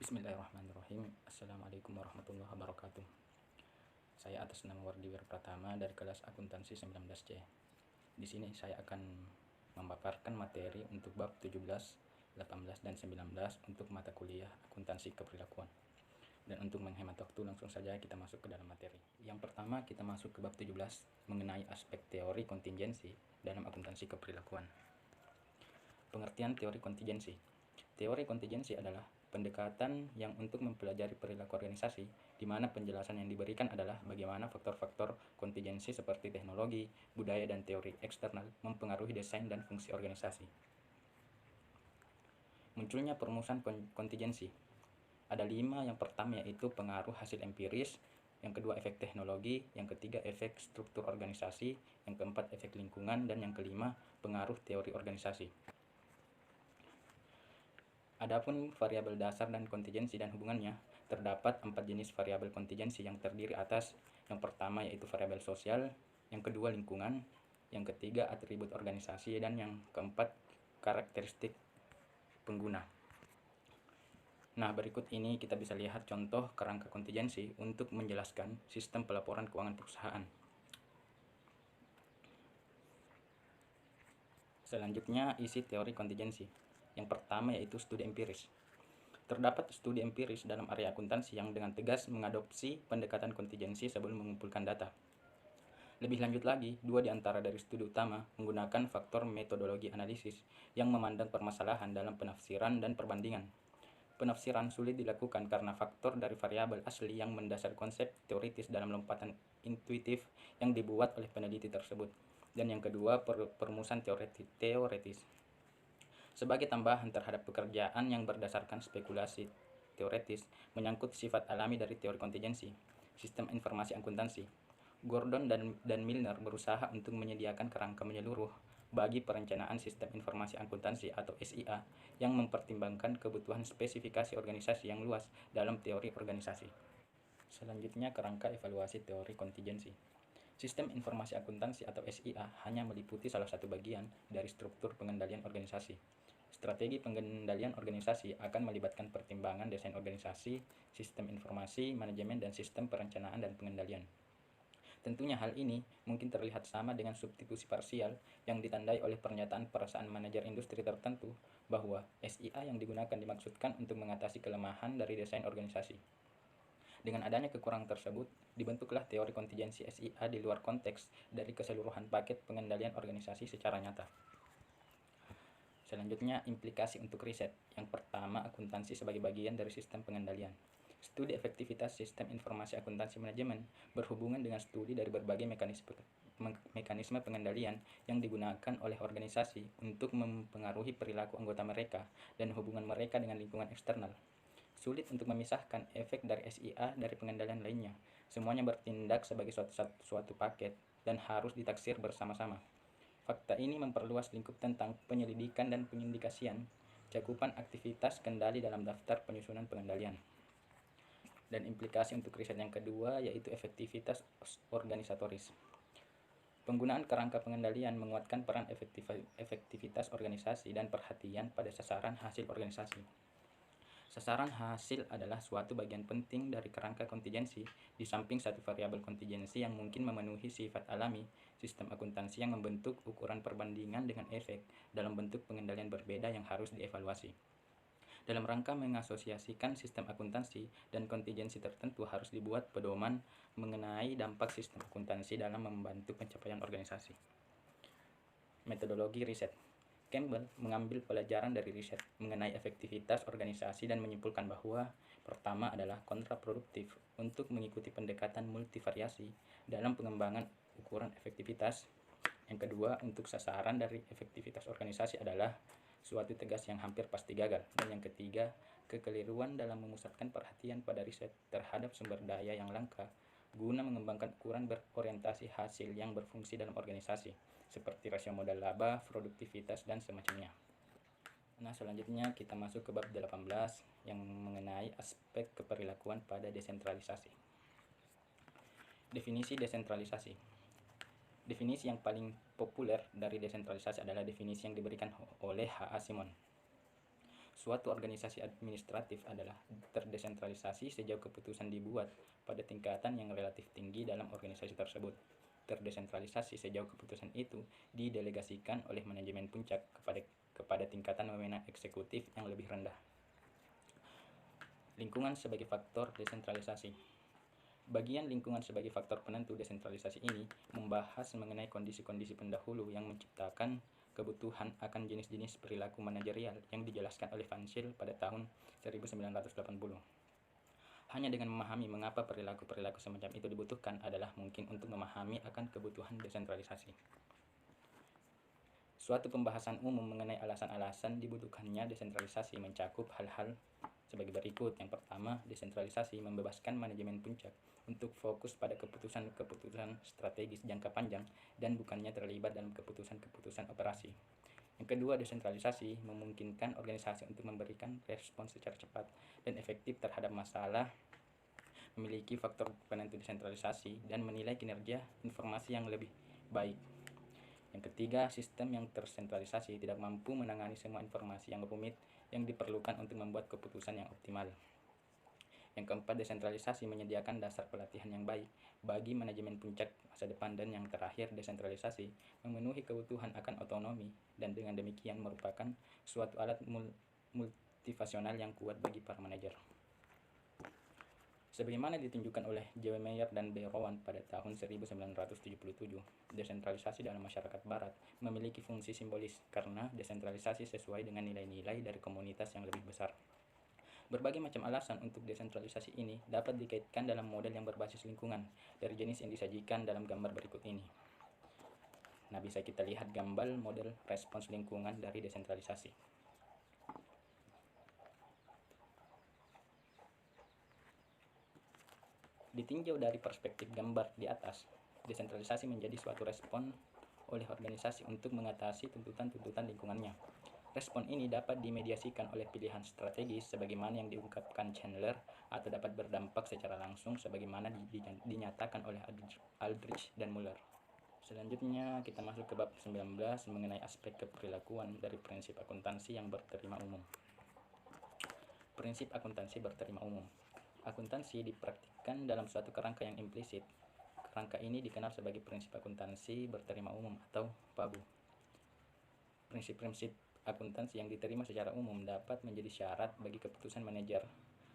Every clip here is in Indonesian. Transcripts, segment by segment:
Bismillahirrahmanirrahim. Assalamualaikum warahmatullahi wabarakatuh. Saya atas nama Wardiwir Pratama dari kelas akuntansi 19C. Di sini saya akan memaparkan materi untuk bab 17, 18, dan 19 untuk mata kuliah akuntansi keperilakuan. Dan untuk menghemat waktu, langsung saja kita masuk ke dalam materi. Yang pertama, kita masuk ke bab 17 mengenai aspek teori kontingensi dalam akuntansi keperilakuan. Pengertian teori kontingensi. Teori kontingensi adalah pendekatan yang untuk mempelajari perilaku organisasi, di mana penjelasan yang diberikan adalah bagaimana faktor-faktor kontingensi seperti teknologi, budaya, dan teori eksternal mempengaruhi desain dan fungsi organisasi. Munculnya perumusan kontingensi. Ada 5. Yang pertama yaitu pengaruh hasil empiris, yang kedua efek teknologi, yang ketiga efek struktur organisasi, yang keempat efek lingkungan, dan yang kelima pengaruh teori organisasi. Adapun variabel dasar dan kontingensi dan hubungannya, terdapat 4 jenis variabel kontingensi yang terdiri atas yang pertama yaitu variabel sosial, yang kedua lingkungan, yang ketiga atribut organisasi, dan yang keempat karakteristik pengguna. Nah, berikut ini kita bisa lihat contoh kerangka kontingensi untuk menjelaskan sistem pelaporan keuangan perusahaan. Selanjutnya, isi teori kontingensi. Yang pertama yaitu studi empiris. Terdapat studi empiris dalam area akuntansi yang dengan tegas mengadopsi pendekatan kontingensi sebelum mengumpulkan data. Lebih lanjut lagi, 2 di antara dari studi utama menggunakan faktor metodologi analisis yang memandang permasalahan dalam penafsiran dan perbandingan. Penafsiran sulit dilakukan karena faktor dari variabel asli yang mendasar konsep teoritis dalam lompatan intuitif yang dibuat oleh peneliti tersebut. Dan yang kedua, perumusan teoretis. Sebagai tambahan terhadap pekerjaan yang berdasarkan spekulasi teoretis menyangkut sifat alami dari teori kontingensi, sistem informasi akuntansi, Gordon dan Milner berusaha untuk menyediakan kerangka menyeluruh bagi perencanaan sistem informasi akuntansi atau SIA yang mempertimbangkan kebutuhan spesifikasi organisasi yang luas dalam teori organisasi. Selanjutnya, kerangka evaluasi teori kontingensi. Sistem informasi akuntansi atau SIA hanya meliputi salah satu bagian dari struktur pengendalian organisasi. Strategi pengendalian organisasi akan melibatkan pertimbangan desain organisasi, sistem informasi, manajemen, dan sistem perencanaan dan pengendalian. Tentunya hal ini mungkin terlihat sama dengan substitusi parsial yang ditandai oleh pernyataan perasaan manajer industri tertentu bahwa SIA yang digunakan dimaksudkan untuk mengatasi kelemahan dari desain organisasi. Dengan adanya kekurangan tersebut, dibentuklah teori kontingensi SIA di luar konteks dari keseluruhan paket pengendalian organisasi secara nyata. Selanjutnya, implikasi untuk riset. Yang pertama, akuntansi sebagai bagian dari sistem pengendalian. Studi efektivitas sistem informasi akuntansi manajemen berhubungan dengan studi dari berbagai mekanisme pengendalian yang digunakan oleh organisasi untuk mempengaruhi perilaku anggota mereka dan hubungan mereka dengan lingkungan eksternal. Sulit untuk memisahkan efek dari SIA dari pengendalian lainnya. Semuanya bertindak sebagai suatu paket dan harus ditaksir bersama-sama. Fakta ini memperluas lingkup tentang penyelidikan dan pengindikasian, cakupan aktivitas kendali dalam daftar penyusunan pengendalian. Dan implikasi untuk riset yang kedua yaitu efektivitas organisatoris. Penggunaan kerangka pengendalian menguatkan peran efektivitas organisasi dan perhatian pada sasaran hasil organisasi. Sasaran hasil adalah suatu bagian penting dari kerangka kontingensi, di samping satu variabel kontingensi yang mungkin memenuhi sifat alami, sistem akuntansi yang membentuk ukuran perbandingan dengan efek dalam bentuk pengendalian berbeda yang harus dievaluasi. Dalam rangka mengasosiasikan sistem akuntansi dan kontingensi tertentu harus dibuat pedoman mengenai dampak sistem akuntansi dalam membantu pencapaian organisasi. Metodologi riset. Campbell mengambil pelajaran dari riset mengenai efektivitas organisasi dan menyimpulkan bahwa pertama adalah kontraproduktif untuk mengikuti pendekatan multivariasi dalam pengembangan ukuran efektivitas. Yang kedua, untuk sasaran dari efektivitas organisasi adalah suatu tegas yang hampir pasti gagal. Dan yang ketiga, kekeliruan dalam memusatkan perhatian pada riset terhadap sumber daya yang langka guna mengembangkan ukuran berorientasi hasil yang berfungsi dalam organisasi, seperti rasio modal laba, produktivitas, dan semacamnya. Nah, selanjutnya kita masuk ke bab 18 yang mengenai aspek keperilakuan pada desentralisasi. Definisi desentralisasi. Definisi yang paling populer dari desentralisasi adalah definisi yang diberikan oleh H.A. Simon. Suatu organisasi administratif adalah terdesentralisasi sejauh keputusan dibuat pada tingkatan yang relatif tinggi dalam organisasi tersebut. Terdesentralisasi sejauh keputusan itu didelegasikan oleh manajemen puncak kepada tingkatan wewenang eksekutif yang lebih rendah. Lingkungan sebagai faktor desentralisasi. Bagian lingkungan sebagai faktor penentu desentralisasi ini membahas mengenai kondisi-kondisi pendahulu yang menciptakan kebutuhan akan jenis-jenis perilaku manajerial yang dijelaskan oleh Van Zyl pada tahun 1980. Hanya dengan memahami mengapa perilaku-perilaku semacam itu dibutuhkan adalah mungkin untuk memahami akan kebutuhan desentralisasi. Suatu pembahasan umum mengenai alasan-alasan dibutuhkannya desentralisasi mencakup hal-hal sebagai berikut. Yang pertama, desentralisasi membebaskan manajemen puncak untuk fokus pada keputusan-keputusan strategis jangka panjang dan bukannya terlibat dalam keputusan-keputusan operasi. Yang kedua, desentralisasi memungkinkan organisasi untuk memberikan respons secara cepat dan efektif terhadap masalah, memiliki faktor penentu desentralisasi, dan menilai kinerja informasi yang lebih baik. Yang ketiga, sistem yang tersentralisasi tidak mampu menangani semua informasi yang rumit yang diperlukan untuk membuat keputusan yang optimal. Yang keempat, desentralisasi menyediakan dasar pelatihan yang baik bagi manajemen puncak masa depan. Dan yang terakhir, desentralisasi memenuhi kebutuhan akan otonomi dan dengan demikian merupakan suatu alat motivasional yang kuat bagi para manajer. Sebagaimana ditunjukkan oleh J. W. Meyer dan B. Rowan pada tahun 1977, desentralisasi dalam masyarakat barat memiliki fungsi simbolis karena desentralisasi sesuai dengan nilai-nilai dari komunitas yang lebih besar. Berbagai macam alasan untuk desentralisasi ini dapat dikaitkan dalam model yang berbasis lingkungan dari jenis yang disajikan dalam gambar berikut ini. Nah, bisa kita lihat gambar model respons lingkungan dari desentralisasi. Ditinjau dari perspektif gambar di atas, desentralisasi menjadi suatu respon oleh organisasi untuk mengatasi tuntutan-tuntutan lingkungannya. Respon ini dapat dimediasikan oleh pilihan strategis sebagaimana yang diungkapkan Chandler atau dapat berdampak secara langsung sebagaimana dinyatakan oleh Aldrich dan Muller. Selanjutnya kita masuk ke bab 19 mengenai aspek keperilakuan dari prinsip akuntansi yang berterima umum. Prinsip akuntansi berterima umum. Akuntansi dipraktikkan dalam suatu kerangka yang implisit. Kerangka ini dikenal sebagai prinsip akuntansi berterima umum atau PABU. Prinsip-prinsip akuntansi yang diterima secara umum dapat menjadi syarat bagi keputusan manajer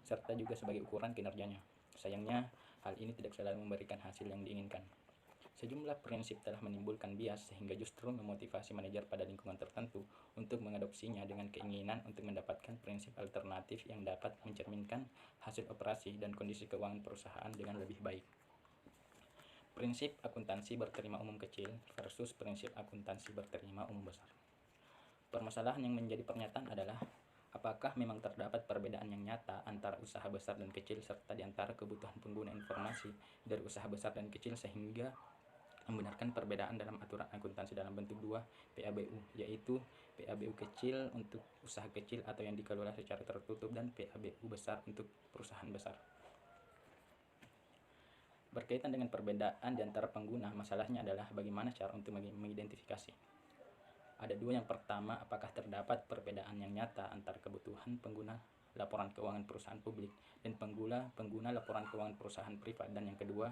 serta juga sebagai ukuran kinerjanya. Sayangnya, hal ini tidak selalu memberikan hasil yang diinginkan. Sejumlah prinsip telah menimbulkan bias sehingga justru memotivasi manajer pada lingkungan tertentu untuk mengadopsinya dengan keinginan untuk mendapatkan prinsip alternatif yang dapat mencerminkan hasil operasi dan kondisi keuangan perusahaan dengan lebih baik. Prinsip akuntansi berterima umum kecil versus prinsip akuntansi berterima umum besar. Permasalahan yang menjadi pernyataan adalah apakah memang terdapat perbedaan yang nyata antara usaha besar dan kecil serta di antara kebutuhan pengguna informasi dari usaha besar dan kecil sehingga membenarkan perbedaan dalam aturan akuntansi dalam bentuk dua PABU, yaitu PABU kecil untuk usaha kecil atau yang dikelola secara tertutup dan PABU besar untuk perusahaan besar. Berkaitan dengan perbedaan di antara pengguna, masalahnya adalah bagaimana cara untuk mengidentifikasi. Ada dua. Yang pertama, apakah terdapat perbedaan yang nyata antara kebutuhan pengguna laporan keuangan perusahaan publik dan pengguna laporan keuangan perusahaan privat. Dan yang kedua,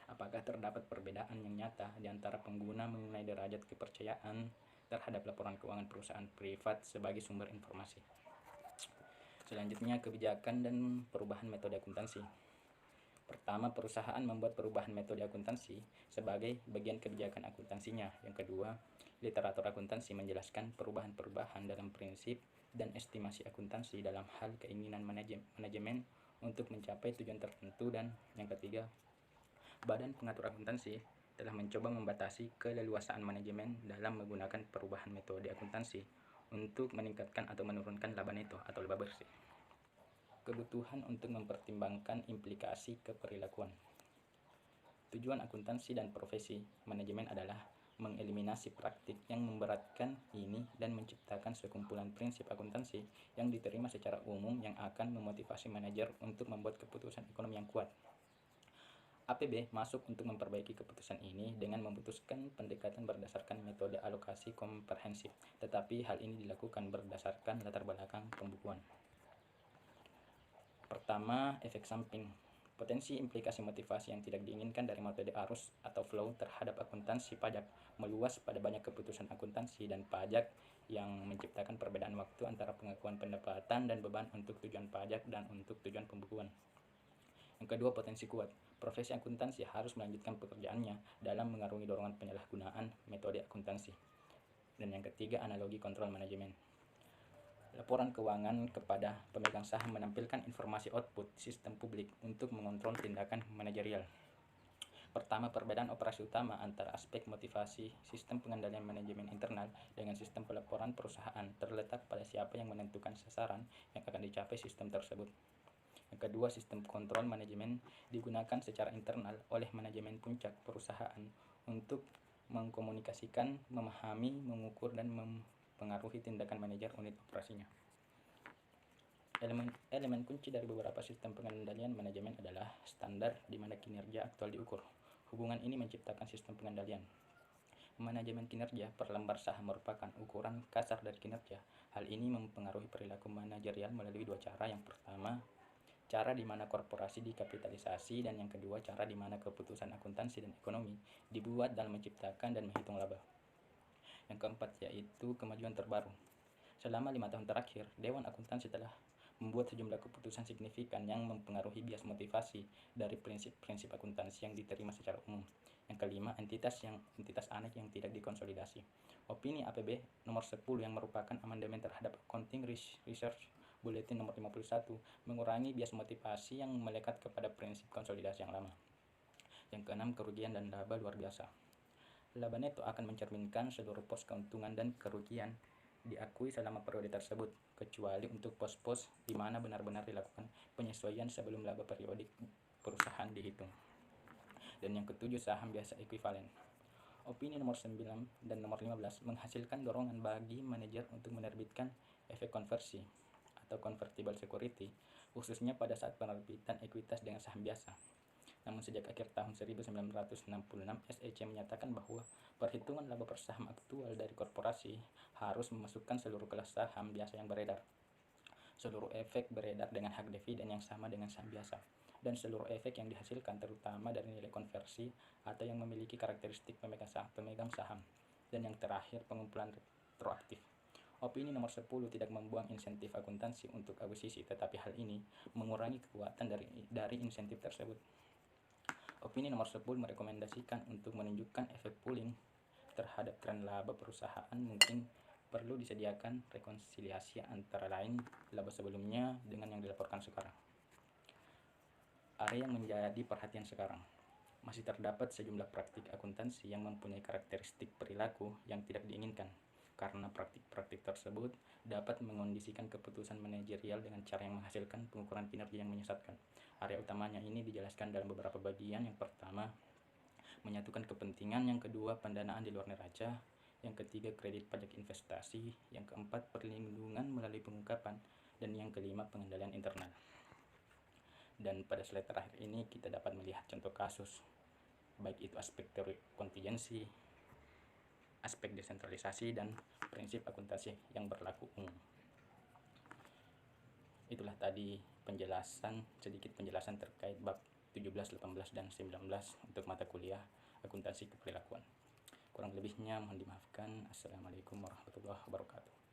apakah terdapat perbedaan yang nyata di antara pengguna mengenai derajat kepercayaan terhadap laporan keuangan perusahaan privat sebagai sumber informasi. Selanjutnya, kebijakan dan perubahan metode akuntansi. Pertama, perusahaan membuat perubahan metode akuntansi sebagai bagian kebijakan akuntansinya. Yang kedua, literatur akuntansi menjelaskan perubahan-perubahan dalam prinsip dan estimasi akuntansi dalam hal keinginan manajemen untuk mencapai tujuan tertentu. Dan yang ketiga, badan pengatur akuntansi telah mencoba membatasi keleluasaan manajemen dalam menggunakan perubahan metode akuntansi untuk meningkatkan atau menurunkan laba neto atau laba bersih. Kebutuhan untuk mempertimbangkan implikasi keperilakuan. Tujuan akuntansi dan profesi manajemen adalah mengeliminasi praktik yang memberatkan ini dan menciptakan sekumpulan prinsip akuntansi yang diterima secara umum yang akan memotivasi manajer untuk membuat keputusan ekonomi yang kuat. APB masuk untuk memperbaiki keputusan ini dengan memutuskan pendekatan berdasarkan metode alokasi komprehensif, tetapi hal ini dilakukan berdasarkan latar belakang pembukuan. Pertama, efek samping. Potensi implikasi motivasi yang tidak diinginkan dari metode arus atau flow terhadap akuntansi pajak meluas pada banyak keputusan akuntansi dan pajak yang menciptakan perbedaan waktu antara pengakuan pendapatan dan beban untuk tujuan pajak dan untuk tujuan pembukuan. Yang kedua, potensi kuat. Profesi akuntansi harus melanjutkan pekerjaannya dalam mengarungi dorongan penyalahgunaan metode akuntansi. Dan yang ketiga, analogi kontrol manajemen. Laporan keuangan kepada pemegang saham menampilkan informasi output sistem publik untuk mengontrol tindakan manajerial. Pertama, perbedaan operasi utama antara aspek motivasi sistem pengendalian manajemen internal dengan sistem pelaporan perusahaan terletak pada siapa yang menentukan sasaran yang akan dicapai sistem tersebut. Yang kedua, sistem kontrol manajemen digunakan secara internal oleh manajemen puncak perusahaan untuk mengkomunikasikan, memahami, mengukur, dan mempengaruhi tindakan manajer unit operasinya. Elemen kunci dari beberapa sistem pengendalian manajemen adalah standar di mana kinerja aktual diukur. Hubungan ini menciptakan sistem pengendalian. Manajemen kinerja per lembar saham merupakan ukuran kasar dari kinerja. Hal ini mempengaruhi perilaku manajerial melalui dua cara. Yang pertama, cara di mana korporasi dikapitalisasi, dan yang kedua, cara di mana keputusan akuntansi dan ekonomi dibuat dalam menciptakan dan menghitung laba. Yang keempat, yaitu kemajuan terbaru. Selama 5 tahun terakhir, Dewan Akuntansi telah membuat sejumlah keputusan signifikan yang mempengaruhi bias motivasi dari prinsip-prinsip akuntansi yang diterima secara umum. Yang kelima, entitas anek yang tidak dikonsolidasi. Opini APB nomor 10 yang merupakan amandemen terhadap Accounting Research Bulletin nomor 51 mengurangi bias motivasi yang melekat kepada prinsip konsolidasi yang lama. Yang keenam, kerugian dan laba luar biasa. Laba neto akan mencerminkan seluruh pos keuntungan dan kerugian diakui selama periode tersebut, kecuali untuk pos-pos di mana benar-benar dilakukan penyesuaian sebelum laba periodik perusahaan dihitung. Dan yang ketujuh, saham biasa ekuivalen. Opini nomor 9 dan nomor 15 menghasilkan dorongan bagi manajer untuk menerbitkan efek konversi atau convertible security, khususnya pada saat penerbitan ekuitas dengan saham biasa. Namun sejak akhir tahun 1966, SEC menyatakan bahwa perhitungan laba per saham aktual dari korporasi harus memasukkan seluruh kelas saham biasa yang beredar, seluruh efek beredar dengan hak dividen yang sama dengan saham biasa, dan seluruh efek yang dihasilkan terutama dari nilai konversi atau yang memiliki karakteristik pemegang saham, dan yang terakhir, pengumpulan retroaktif. Opini nomor 10 tidak membuang insentif akuntansi untuk akuisisi, tetapi hal ini mengurangi kekuatan dari insentif tersebut. Opini nomor 10 merekomendasikan untuk menunjukkan efek pooling terhadap tren laba perusahaan mungkin perlu disediakan rekonsiliasi antara lain laba sebelumnya dengan yang dilaporkan sekarang. Area yang menjadi perhatian sekarang. Masih terdapat sejumlah praktik akuntansi yang mempunyai karakteristik perilaku yang tidak diinginkan, karena praktik-praktik tersebut dapat mengondisikan keputusan manajerial dengan cara yang menghasilkan pengukuran kinerja yang menyesatkan. Area utamanya ini dijelaskan dalam beberapa bagian. Yang pertama, menyatukan kepentingan. Yang kedua, pendanaan di luar neraca. Yang ketiga, kredit pajak investasi. Yang keempat, perlindungan melalui pengungkapan. Dan yang kelima, pengendalian internal. Dan pada slide terakhir ini kita dapat melihat contoh kasus, baik itu aspek teori kontingensi, aspek desentralisasi, dan prinsip akuntansi yang berlaku umum. Itulah tadi sedikit penjelasan terkait bab 17, 18, dan 19 untuk mata kuliah akuntansi keperilakuan. Kurang lebihnya mohon dimaafkan. Assalamualaikum warahmatullahi wabarakatuh.